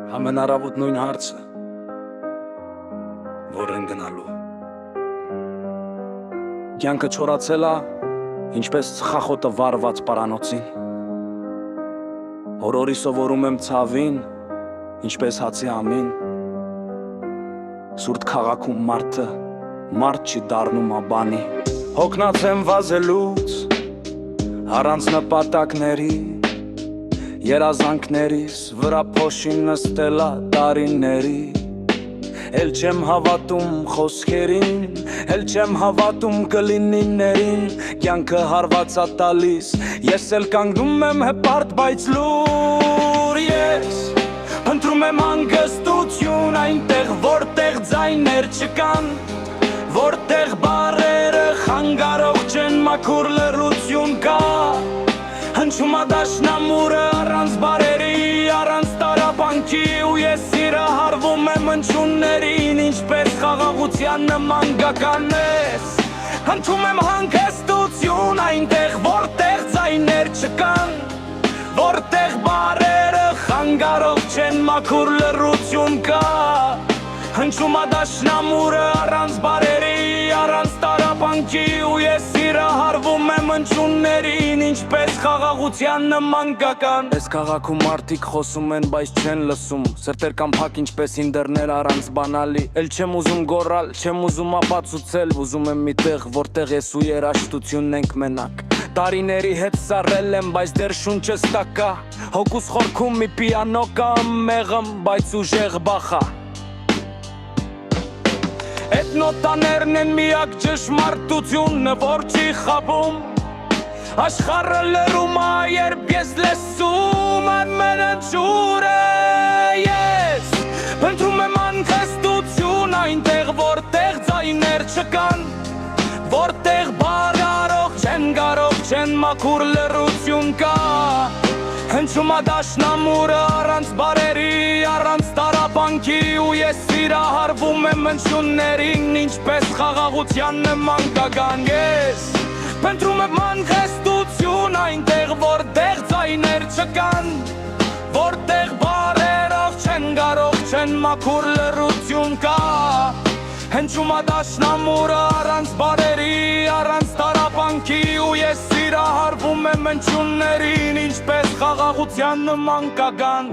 Ամենառավոտ նույն հարցը, որ են գնալու։ Կյանքը չորացել է, ինչպես ծխախոտը վառված պարանոցին։ Օրորի սովորում եմ ցավին, ինչպես հացի ամին։ Սուրտ քաղաքում մարդը մարդ չի դառնում աբանի։ Հոգնած եմ վազելուց, առանց նպատակների, երազանքներիս վրա փոշին նստելա տարիների։ Էլ չեմ հավատում խոսքերին, էլ չեմ հավատում կլինիներին, կյանքը հարվածա տալիս, ես էլ կանգնում եմ հպարտ, բայց լուր ես ընտրում եմ հանգստություն այնտեղ, որտեղ ձայներ չկան, որտեղ բառերը խանգարող չեն, մաքուր լռություն կա, հնչում ա դաշնամուրը առանց բարերի, առանց տարապանքի, ու ես սիրահարվում եմ հնչյուններին, ինչպես խաղաղության նման գականես, հնչում եմ հանգստություն այնտեղ, որտեղ ձայներ չկան, որտեղ բառերը խանգարող չեն, մաքուր լռություն կա, հնչում ա դաշնամուրը առանց բարերի, առանց տարապանքի, ու ես սիրահարվում եմ հնչյուններին, ինչպես խաղաղության նման գական։ Այս քաղաքում մարդիկ խոսում են, բայց չեն լսում, սրտեր կամ փակ ինչպես ինդերներ առանց բանալի։ Էլ չեմ ուզում գոռալ, չեմ ուզում ապացուցել, ուզում եմ մի տեղ, որտեղ ես ու երաժշտությունն ենք մենակ։ Տարիների հետ սառել եմ, բայց դեռ շունչս տակա, հոգուս խորքում մի պիանո կա մեղմ, բայց ուժեղ բախա։ Էդ նոտաներն են միակ ճշմարտությունը, որ չի խաբում, աշխարհը լռում ա, երբ ես լսում ամեն հնչյուրը, ես փնտրում եմ անհանգստություն այնտեղ, որտեղ ձայներ չկան, որտեղ բարարող չեն, կարող չեն, մաքուր լռություն կա, հնչում ա դաշնամուրը առանց բարերի, առանց տարապանքի, ու ես սիրահարվում եմ հնչյուններին, ինչպես խաղաղության նման գական, ես փնտրում եմ անհանգստություն այնտեղ, որտեղ ձայներ չկան, որտեղ բարերով չեն, կարող չեն, մաքուր լռություն կա, հնչում ա դաշնամուրը առանց բարերի, առանց տարապանքի, ու ես սիրահարվում եմ հնչյուններին, ինչպես խաղաղության նման գական։